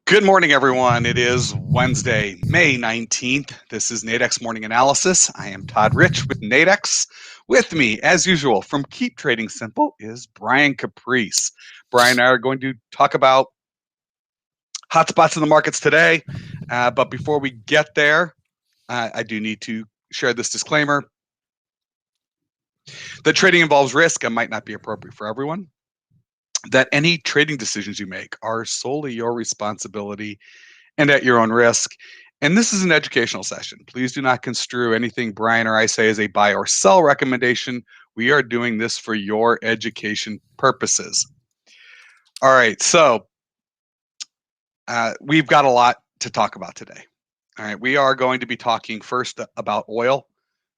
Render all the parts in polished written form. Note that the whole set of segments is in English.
Good morning, everyone. It is Wednesday, May 19th. This is Nadex Morning Analysis. I am Todd Rich with Nadex. With me, as usual, from Keep Trading Simple is Brian Caprice. Brian and I are going to talk about hotspots in the markets today. But before we get there, I do need to share this disclaimer. That trading involves risk and might not be appropriate for everyone. That any trading decisions you make are solely your responsibility and at your own risk. And this is an educational session. Please do not construe anything Brian or I say as a buy or sell recommendation. We are doing this for your education purposes. All right, so we've got a lot to talk about today. All right, we are going to be talking first about oil.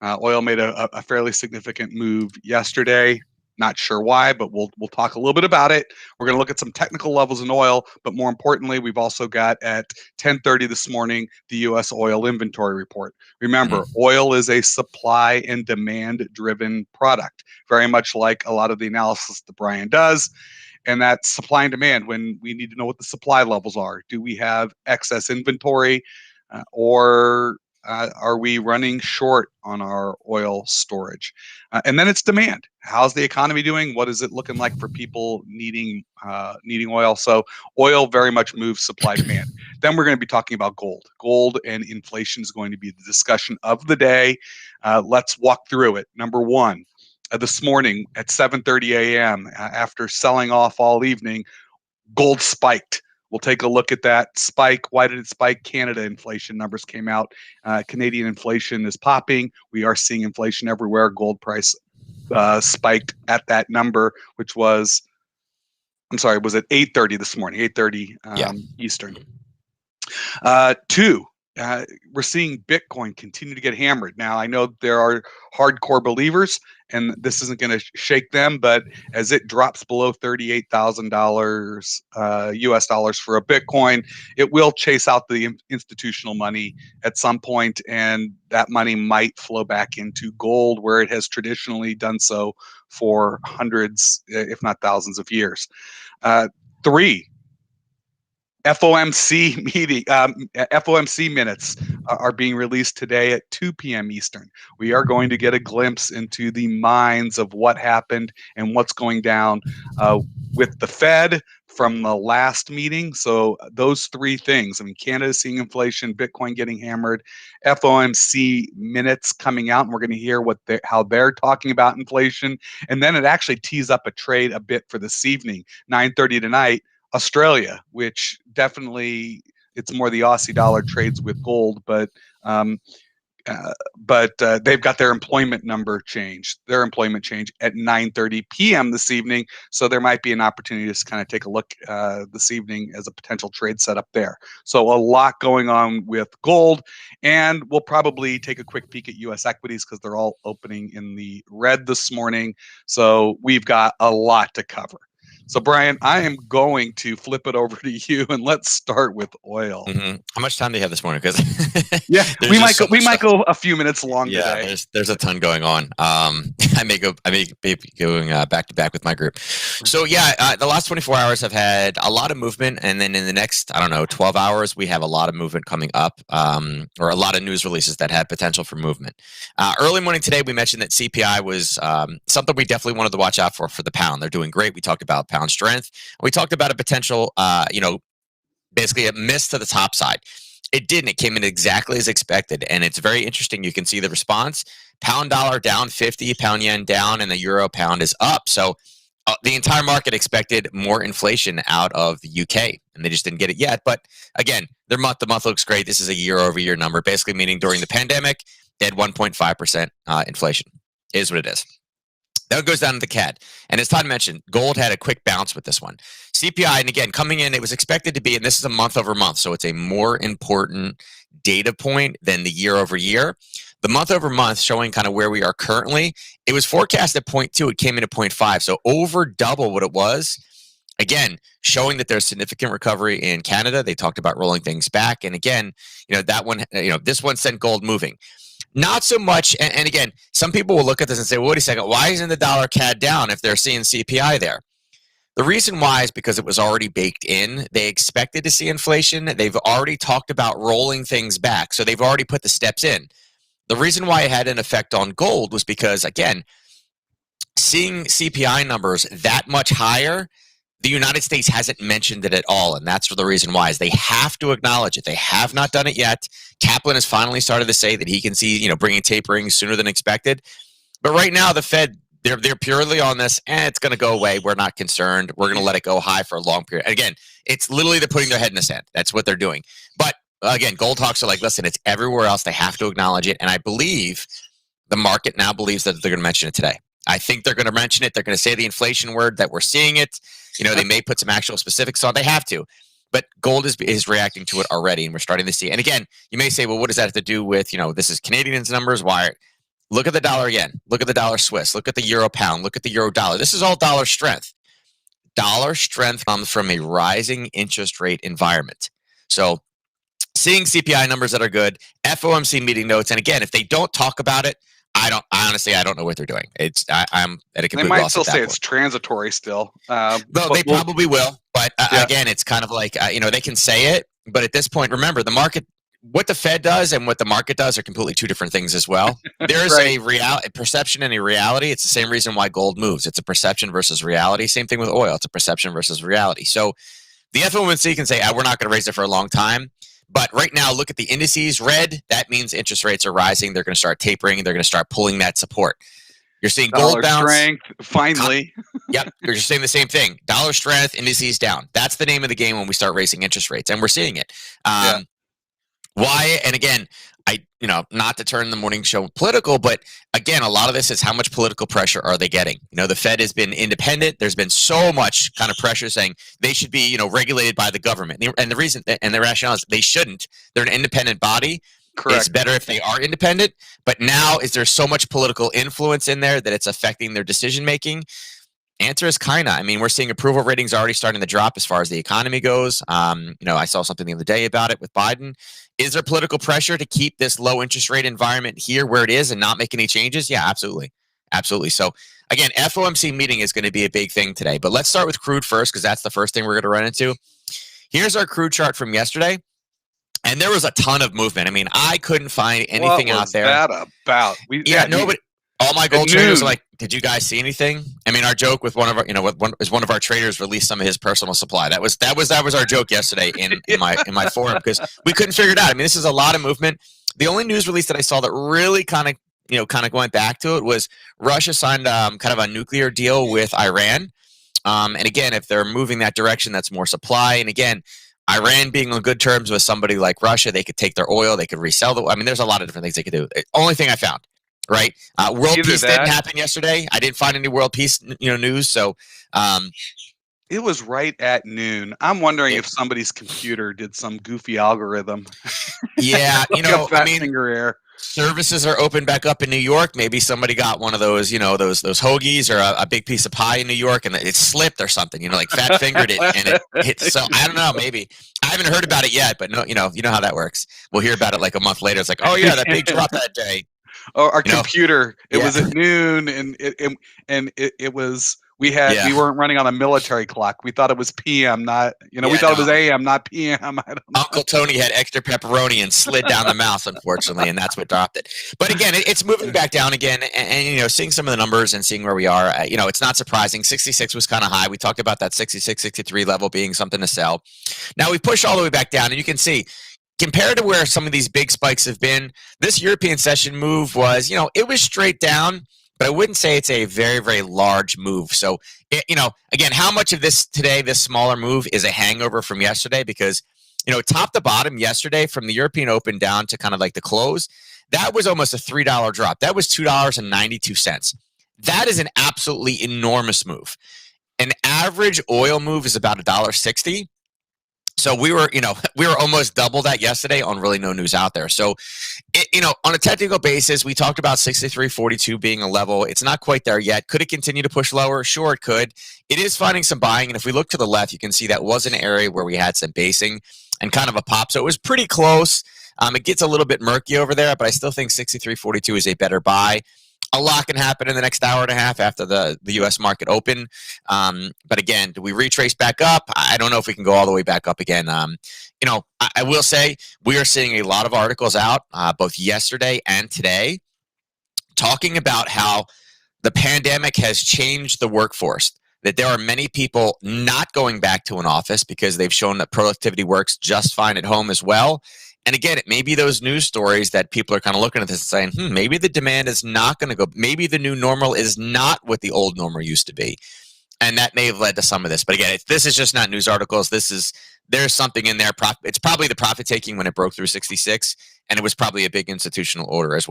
Oil made a fairly significant move yesterday. Not sure why, but we'll talk a little bit about it. We're going to look at some technical levels in oil, but more importantly, we've also got at 10:30 this morning the U.S. oil inventory report. Remember, oil is a supply and demand driven product, very much like a lot of the analysis that Brian does. And that's supply and demand when we need to know what the supply levels are. Do we have excess inventory or are we running short on our oil storage? And then it's demand. How's the economy doing? What is it looking like for people needing oil? So oil very much moves supply demand. Then we're going to be talking about gold. Gold and inflation is going to be the discussion of the day. Let's walk through it. Number one, this morning at 7:30 a.m., after selling off all evening, gold spiked. We'll take a look at that spike. Why did it spike? Canada inflation numbers came out. Canadian inflation is popping. We are seeing inflation everywhere. Gold price spiked at that number, which was, was at 8:30 this morning, 8:30 Eastern. Two, we're seeing Bitcoin continue to get hammered. Now, I know there are hardcore believers, and this isn't going to shake them, but as it drops below $38,000 US dollars for a Bitcoin, it will chase out the institutional money at some point, and that money might flow back into gold, where it has traditionally done so for hundreds, if not thousands of years. Three, FOMC minutes are being released today at 2 p.m. Eastern. We are going to get a glimpse into the minds of what happened and what's going down with the Fed from the last meeting. So those three things, Canada's seeing inflation, Bitcoin getting hammered, FOMC minutes coming out, and we're going to hear how they're talking about inflation. And then it actually tees up a trade a bit for this evening, 9:30 tonight. Australia, which definitely it's more the Aussie dollar trades with gold, but they've got their employment change at 9:30 p.m. this evening. So there might be an opportunity to kind of take a look this evening as a potential trade setup there. So a lot going on with gold, and we'll probably take a quick peek at U.S. equities because they're all opening in the red this morning. So we've got a lot to cover. So, Brian, I am going to flip it over to you, and let's start with oil. Mm-hmm. How much time do you have this morning? Because we might go a few minutes long today. There's a ton going on. I may be going back to back with my group. So the last 24 hours have had a lot of movement, and then in the next 12 hours we have a lot of movement coming up, or a lot of news releases that have potential for movement. Early morning today, we mentioned that CPI was something we definitely wanted to watch out for the pound. They're doing great. We talked about pound strength. We talked about a potential, basically a miss to the top side. It didn't. It came in exactly as expected, and it's very interesting. You can see the response. Pound dollar down 50, pound yen down, and the euro pound is up. So the entire market expected more inflation out of the UK, and they just didn't get it yet. But again, the month looks great. This is a year-over-year number, basically meaning during the pandemic, they had 1.5% inflation. It is what it is. Then it goes down to the CAD. And as Todd mentioned, gold had a quick bounce with this one. CPI, and again, coming in, it was expected to be, and this is a month over month, so it's a more important data point than the year over year. The month over month showing kind of where we are currently, it was forecast at 0.2, it came in at 0.5, so over double what it was again, showing that there's significant recovery in Canada. They talked about rolling things back. And again, that one, this one sent gold moving. Not so much. And again, some people will look at this and say, well, wait a second, why isn't the dollar CAD down if they're seeing CPI there? The reason why is because it was already baked in. They expected to see inflation. They've already talked about rolling things back. So they've already put the steps in. The reason why it had an effect on gold was because, again, seeing CPI numbers that much higher, the United States hasn't mentioned it at all, and that's the reason why. Is they have to acknowledge it. They have not done it yet. Kaplan has finally started to say that he can see, bringing tapering sooner than expected. But right now, the Fed, they're purely on this, it's going to go away. We're not concerned. We're going to let it go high for a long period. And again, it's literally they're putting their head in the sand. That's what they're doing. But again, gold hawks are like, listen, it's everywhere else. They have to acknowledge it, and I believe the market now believes that they're going to mention it today. I think they're going to mention it. They're going to say the inflation word, that we're seeing it. They may put some actual specifics on. They have to. But gold is reacting to it already, and we're starting to see. And again, you may say, well, what does that have to do with, this is Canadians' numbers? Why? Look at the dollar yen. Look at the dollar Swiss. Look at the euro pound. Look at the euro dollar. This is all dollar strength. Dollar strength comes from a rising interest rate environment. So seeing CPI numbers that are good, FOMC meeting notes, and again, if they don't talk about it, I don't know what they're doing. I'm at a complete They might loss still at that say point. it's transitory still. They probably will. But again, it's kind of like, they can say it. But at this point, remember, the market, what the Fed does and what the market does are completely two different things as well. There's right. a perception and a reality. It's the same reason why gold moves. It's a perception versus reality. Same thing with oil. It's a perception versus reality. So the FOMC can say, we're not going to raise it for a long time. But right now, look at the indices. Red, that means interest rates are rising. They're going to start tapering. They're going to start pulling that support. You're seeing gold bounce. Strength, finally. Yep, you're just saying the same thing. Dollar strength, indices down. That's the name of the game when we start raising interest rates, and we're seeing it. Why? And again, not to turn the morning show political, but again, a lot of this is how much political pressure are they getting? The Fed has been independent. There's been so much kind of pressure saying they should be, regulated by the government. And the reason and the rationale is they shouldn't. They're an independent body. Correct. It's better if they are independent. But now, is there so much political influence in there that it's affecting their decision making? Answer is kind of. We're seeing approval ratings already starting to drop as far as the economy goes. I saw something the other day about it with Biden. Is there political pressure to keep this low interest rate environment here where it is and not make any changes? Yeah, absolutely. Absolutely. So again, FOMC meeting is going to be a big thing today. But let's start with crude first, because that's the first thing we're going to run into. Here's our crude chart from yesterday. And there was a ton of movement. I couldn't find anything out there. What was that about? Nobody. All my gold traders are like, did you guys see anything? Our joke with one of our, one of our traders released some of his personal supply. That was our joke yesterday in my forum, because we couldn't figure it out. This is a lot of movement. The only news release that I saw that really kind of went back to it was Russia signed kind of a nuclear deal with Iran. And again, if they're moving that direction, that's more supply. And again, Iran being on good terms with somebody like Russia, they could take their oil, they could resell there's a lot of different things they could do. Only thing I found. Right, world peace didn't happen yesterday. I didn't find any world peace, news. So, it was right at noon. I'm wondering if somebody's computer did some goofy algorithm. Yeah, finger error. Services are open back up in New York. Maybe somebody got one of those, those hoagies or a big piece of pie in New York, and it slipped or something. Like fat fingered it, and it hit. So I don't know. Maybe I haven't heard about it yet, but no, you know how that works. We'll hear about it like a month later. It's like, oh yeah, that big drop that day. Oh, our computer. It was at noon, and it was. We weren't running on a military clock. We thought it was PM, not we thought it was AM, not PM. I don't know. Uncle Tony had extra pepperoni and slid down the mouse, unfortunately, and that's what dropped it. But again, it's moving back down again, and seeing some of the numbers and seeing where we are, it's not surprising. 66 was kind of high. We talked about that 66, 63 level being something to sell. Now we pushed all the way back down, and you can see. Compared to where some of these big spikes have been, this European session move was, it was straight down, but I wouldn't say it's a very, very large move. So, again, how much of this today, this smaller move, is a hangover from yesterday? Because, top to bottom yesterday from the European Open down to kind of like the close, that was almost a $3 drop. That was $2.92. That is an absolutely enormous move. An average oil move is about $1.60. So we were, we were almost double that yesterday on really no news out there. So, on a technical basis, we talked about 63.42 being a level. It's not quite there yet. Could it continue to push lower? Sure, it could. It is finding some buying. And if we look to the left, you can see that was an area where we had some basing and kind of a pop. So it was pretty close. It gets a little bit murky over there, but I still think 63.42 is a better buy. A lot can happen in the next hour and a half after the U.S. market open. But again, do we retrace back up? I don't know if we can go all the way back up again. I will say we are seeing a lot of articles out both yesterday and today talking about how the pandemic has changed the workforce, that there are many people not going back to an office because they've shown that productivity works just fine at home as well. And again, it may be those news stories that people are kind of looking at this and saying, maybe the demand is not going to go. Maybe the new normal is not what the old normal used to be. And that may have led to some of this. But again, this is just not news articles. There's something in there. It's probably the profit taking when it broke through 66. And it was probably a big institutional order is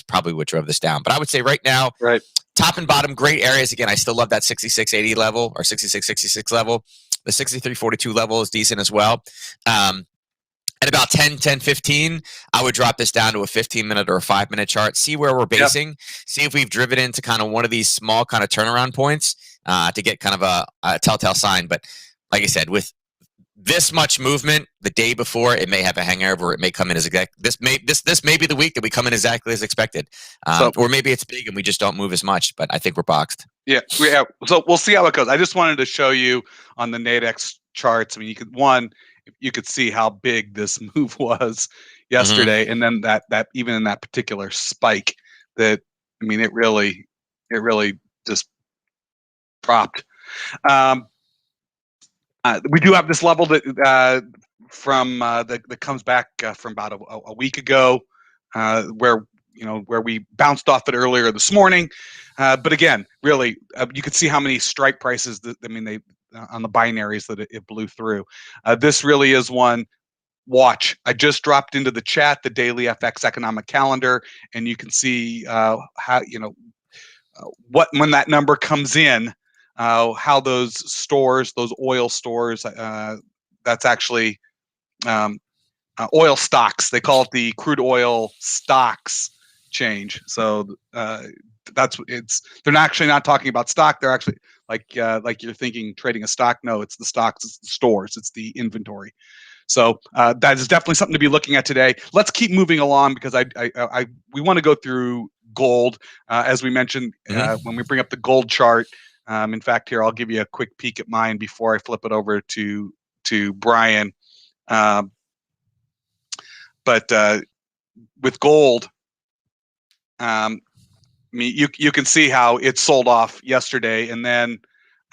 probably what drove this down. But I would say right now, right, top and bottom, great areas. Again, I still love that 66.80 level or 66.66 level. The 63.42 level is decent as well. At about 10:15, I would drop this down to a 15-minute or a 5-minute chart, see where we're basing, see if we've driven into kind of one of these small kind of turnaround points to get kind of a telltale sign. But like I said, with this much movement the day before, it may have a hangover. It may come in as this may be the week that we come in exactly as expected, or maybe it's big and we just don't move as much. But I think we're boxed. Yeah. So we'll see how it goes. I just wanted to show you on the Nadex charts. I mean, you could see how big this move was yesterday, and then that even in that particular spike, it really just dropped. We do have this level that that comes back from about a week ago, where we bounced off it earlier this morning. But again, really, you could see how many strike prices they on the binaries that it blew through. This really is one. Watch. I just dropped into the chat the daily FX economic calendar, and you can see how when that number comes in, how those stores, those oil stores, that's actually oil stocks. They call it the crude oil stocks change. So they're actually not talking about stock. They're actually like you're thinking trading a stock. No, it's the stocks, it's the stores, it's the inventory. So that is definitely something to be looking at today. Let's keep moving along because we want to go through gold as we mentioned when we bring up the gold chart. In fact, here I'll give you a quick peek at mine before I flip it over to Brian. But with gold, you can see how it sold off yesterday, and then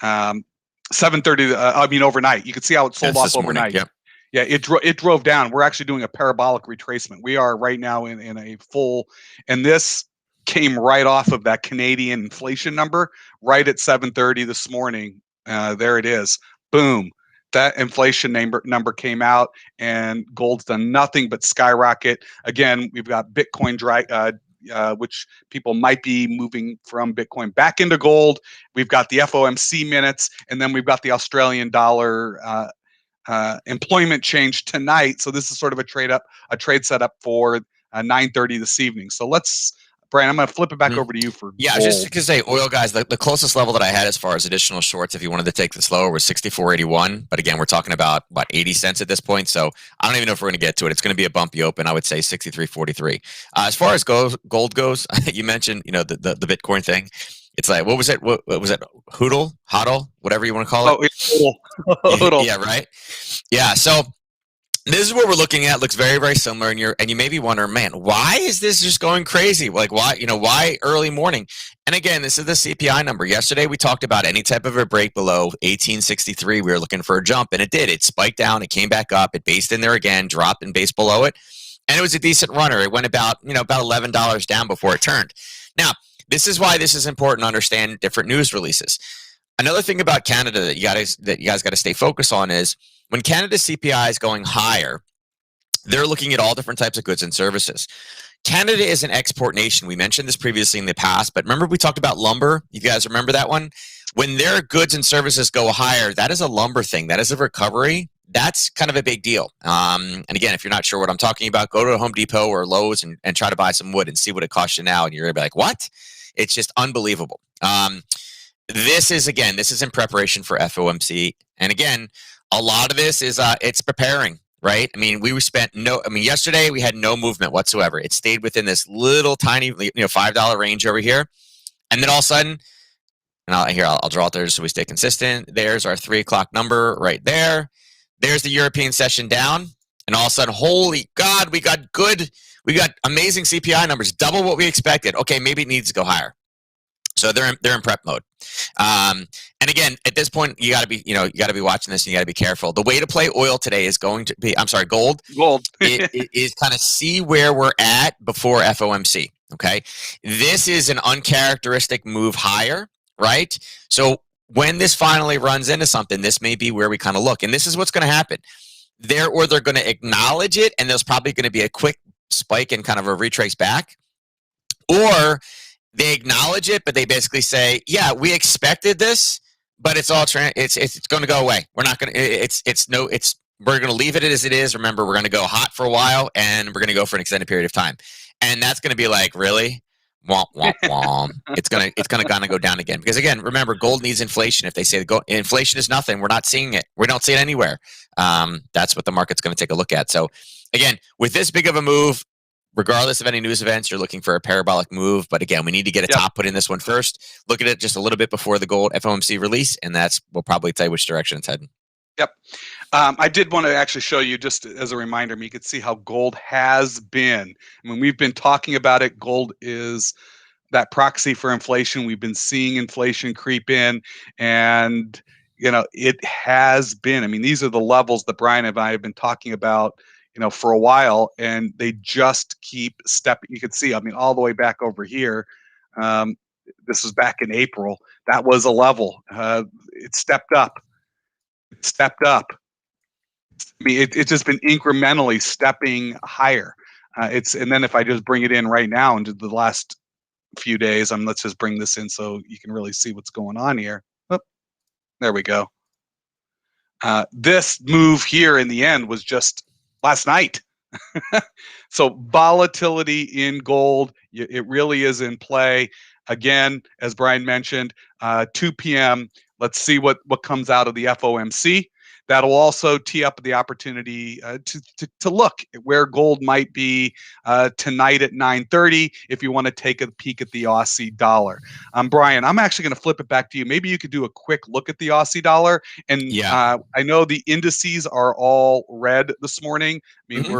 7:30. Overnight. You can see how it sold off overnight. Yep. Yeah, it drove down. We're actually doing a parabolic retracement. We are right now in a full, and this came right off of that Canadian inflation number right at 7:30 this morning. There it is. Boom. That inflation number came out, and gold's done nothing but skyrocket. Again, we've got Bitcoin which people might be moving from Bitcoin back into gold. We've got the FOMC minutes, and then we've got the Australian dollar employment change tonight. So this is sort of a trade setup for 9:30 this evening. So Brian, I'm going to flip it back over to you for gold. Just to say, oil guys, the closest level that I had as far as additional shorts, if you wanted to take this lower, was 64.81. But again, we're talking about 80 cents at this point. So I don't even know if we're going to get to it. It's going to be a bumpy open. I would say 63.43. As far as gold goes, you mentioned the Bitcoin thing. It's like, what was it? What was it? Hodl, whatever you want to call it. Oh, hodl. Yeah, right. Yeah. So this is what we're looking at. Looks very, very similar, and you may be wondering, man, why is this just going crazy? Like, why early morning? And again, this is the CPI number. Yesterday, we talked about any type of a break below 1863. We were looking for a jump, and it did. It spiked down, it came back up, it based in there again, dropped and based below it, and it was a decent runner. It went about $11 down before it turned. Now, this is why this is important to understand different news releases. Another thing about Canada that you guys got to stay focused on is when Canada's CPI is going higher, they're looking at all different types of goods and services. Canada is an export nation. We mentioned this previously in the past, but remember we talked about lumber? You guys remember that one? When their goods and services go higher, that is a lumber thing. That is a recovery. that's kind of a big deal. And again, if you're not sure what I'm talking about, go to Home Depot or Lowe's and try to buy some wood and see what it costs you now. And you're going to be like, what? It's just unbelievable. This is in preparation for FOMC. And again, a lot of this is it's preparing, right? I mean, yesterday we had no movement whatsoever. It stayed within this little tiny, $5 range over here. And then all of a sudden, and I'll draw it there so we stay consistent. There's our 3 o'clock number right there. There's the European session down. And all of a sudden, holy God, we got amazing CPI numbers, double what we expected. Okay, maybe it needs to go higher. So they're in prep mode. And again, at this point, you got to be watching this and you got to be careful. The way to play oil today is gold. is kind of see where we're at before FOMC. Okay. This is an uncharacteristic move higher, right? So when this finally runs into something, this may be where we kind of look. And this is what's going to happen. They're going to acknowledge it, and there's probably going to be a quick spike and kind of a retrace back. Or they acknowledge it, but they basically say, yeah, we expected this, but it's all it's going to go away. We're not going to, we're going to leave it as it is. Remember, we're going to go hot for a while and we're going to go for an extended period of time. And that's going to be like, really? Womp, womp, womp. It's going to kind of go down again. Because again, remember, gold needs inflation. If they say inflation is nothing, we're not seeing it. We don't see it anywhere. That's what the market's going to take a look at. So again, with this big of a move, regardless of any news events, you're looking for a parabolic move. But again, we need to get a top put in this one first. Look at it just a little bit before the gold FOMC release, and we'll probably tell you which direction it's heading. Yep. I did want to actually show you, just as a reminder, you could see how gold has been. I mean, we've been talking about it. Gold is that proxy for inflation. We've been seeing inflation creep in, and it has been. I mean, these are the levels that Brian and I have been talking about for a while, and they just keep stepping. You can see, I mean, all the way back over here. This was back in April. That was a level. It stepped up. I mean, it's just been incrementally stepping higher. And then if I just bring it in right now into the last few days, let's just bring this in so you can really see what's going on here. Oh, there we go. This move here in the end was just last night. So volatility in gold, it really is in play. Again, as Brian mentioned, 2 p.m. Let's see what comes out of the FOMC. That'll also tee up the opportunity to look at where gold might be tonight at 9:30 if you want to take a peek at the Aussie dollar. Brian, I'm actually going to flip it back to you. Maybe you could do a quick look at the Aussie dollar. And I know the indices are all red this morning. I mean,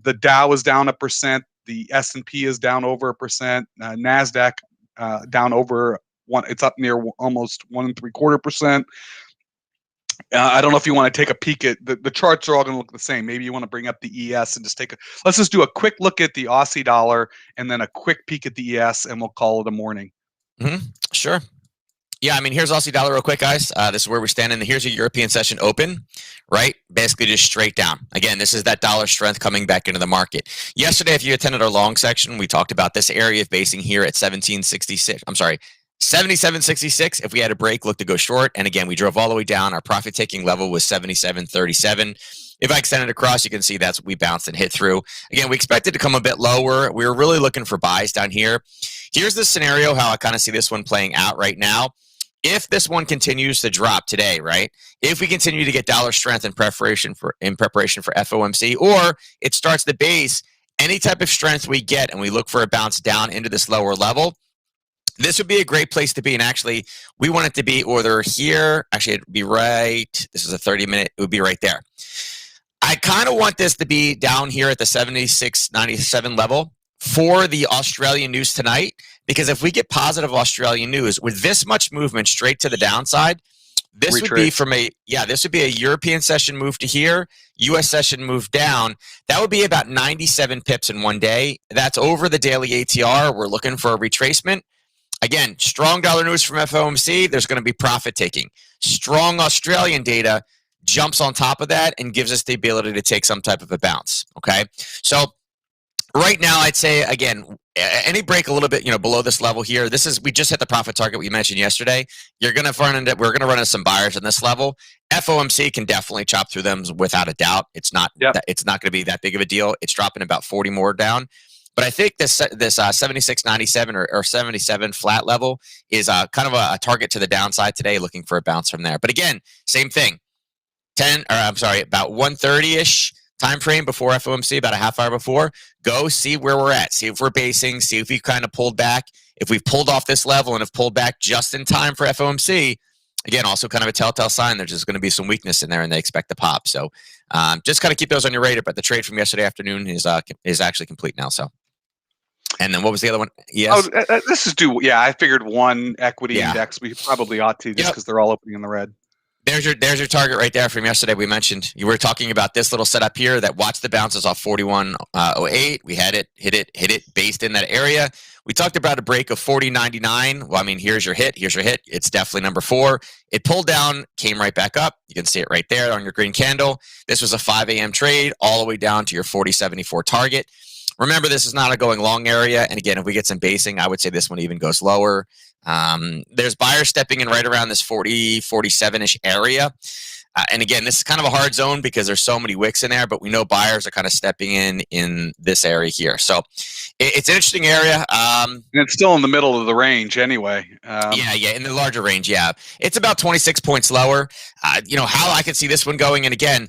the Dow is down 1%. The S&P is down over 1%. NASDAQ down over 1. It's up near almost 1.75%. I don't know if you want to take a peek at the charts are all going to look the same. Maybe you want to bring up the ES and let's just do a quick look at the Aussie dollar and then a quick peek at the ES, and we'll call it a morning. Sure. Yeah, I mean, here's Aussie dollar real quick, guys. This is where we're standing. Here's a European session open, right? Basically just straight down. Again, this is that dollar strength coming back into the market. Yesterday, if you attended our long section, we talked about this area of basing here at 77.66. If we had a break, look to go short. And again, we drove all the way down. Our profit taking level was 77.37. If I extend it across, you can see that's what we bounced and hit through. Again, we expected to come a bit lower. We were really looking for buys down here. Here's the scenario, how I kind of see this one playing out right now. If this one continues to drop today, right? If we continue to get dollar strength in preparation for FOMC, or it starts the base, any type of strength we get and we look for a bounce down into this lower level, this would be a great place to be. And actually, we want it to be either here. Actually, it would be right. This is a 30-minute. It would be right there. I kind of want this to be down here at the 76.97 level for the Australian news tonight. Because if we get positive Australian news with this much movement straight to the downside, this would be this would be a European session move to here, U.S. session move down. That would be about 97 pips in one day. That's over the daily ATR. We're looking for a retracement. Again, strong dollar news from FOMC, there's going to be profit taking. Strong Australian data jumps on top of that and gives us the ability to take some type of a bounce. Okay, so Right now, I'd say again, any break a little bit, below this level here. We just hit the profit target we mentioned yesterday. We're gonna run into some buyers in this level. FOMC can definitely chop through them without a doubt. Yep. It's not going to be that big of a deal. It's dropping about 40 more down. But I think this 76.97 or 77 flat level is kind of a target to the downside today, looking for a bounce from there. But again, same thing. About 1:30 ish time frame before FOMC, about a half hour before. Go see where we're at. See if we're basing. See if we've kind of pulled back. If we've pulled off this level and have pulled back just in time for FOMC, again, also kind of a telltale sign there's just going to be some weakness in there, and they expect to pop. So just kind of keep those on your radar. But the trade from yesterday afternoon is actually complete now. So. And then what was the other one? Yes. This is due. Yeah, I figured one equity index. We probably ought to just because they're all opening in the red. There's your target right there from yesterday. We mentioned you were talking about this little setup here that watched the bounces off 41.08. We had it, hit it, based in that area. We talked about a break of 40.99. Well, I mean, here's your hit. It's definitely number 4. It pulled down, came right back up. You can see it right there on your green candle. This was a 5 a.m. trade all the way down to your 40.74 target. Remember, this is not a going long area. And again, if we get some basing, I would say this one even goes lower. There's buyers stepping in right around this 40, 47-ish area. And again, this is kind of a hard zone because there's so many wicks in there, but we know buyers are kind of stepping in this area here. So it's an interesting area. And it's still in the middle of the range anyway. Yeah, in the larger range, yeah. It's about 26 points lower. How I can see this one going, and again,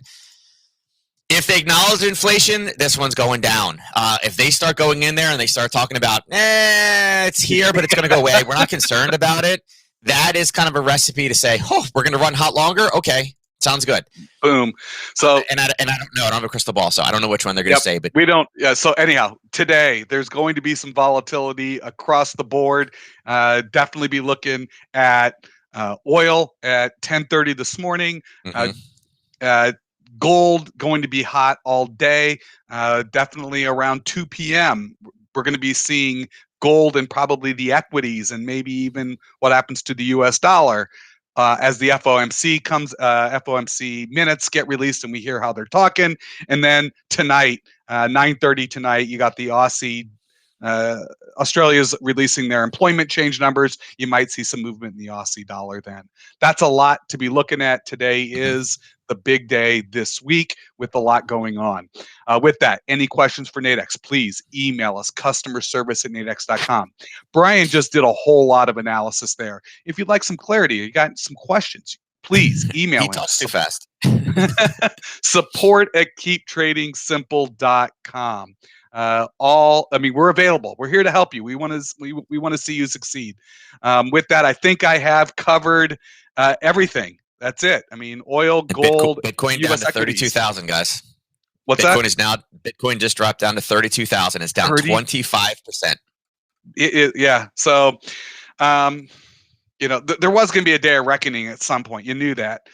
if they acknowledge inflation, this one's going down. If they start going in there and they start talking about, it's here, but it's going to go away, we're not concerned about it. That is kind of a recipe to say, we're going to run hot longer. Okay, sounds good. Boom. So and I don't know. I don't have a crystal ball, so I don't know which one they're going to say. But we don't. Yeah. So anyhow, today there's going to be some volatility across the board. Definitely be looking at oil at 10:30 this morning. Gold going to be hot all day. Definitely around 2 p.m. We're going to be seeing gold and probably the equities and maybe even what happens to the U.S. dollar as the FOMC minutes get released and we hear how they're talking. And then tonight, 9:30 tonight, you got the Aussie. Australia's releasing their employment change numbers. You might see some movement in the Aussie dollar then. That's a lot to be looking at. Today is the big day this week with a lot going on. With that, any questions for Nadex, please email us, customerservice@nadex.com. Brian just did a whole lot of analysis there. If you'd like some clarity, you got some questions, please email us. He talks too fast. support@keeptradingsimple.com. We're available. We're here to help you. We want to see you succeed. With that, I think I have covered everything. That's it. I mean, oil, gold, Bitcoin down to 32,000, guys. What's that? Bitcoin just dropped down to 32,000. It's down 25%. Yeah. So, there was going to be a day of reckoning at some point. You knew that.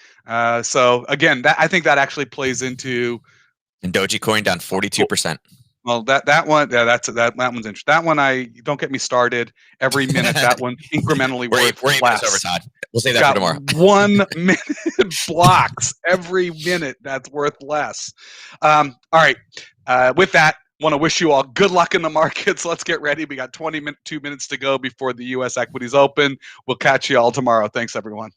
So again, I think that actually plays into. And Dogecoin down 42%. Well, that one, that one's interesting. That one, don't get me started. Every minute, that one incrementally worth less. Over, Todd. We'll say that for tomorrow. 1 minute blocks every minute. That's worth less. All right. With that, want to wish you all good luck in the markets. Let's get ready. We got 2 minutes to go before the U.S. equities open. We'll catch you all tomorrow. Thanks, everyone.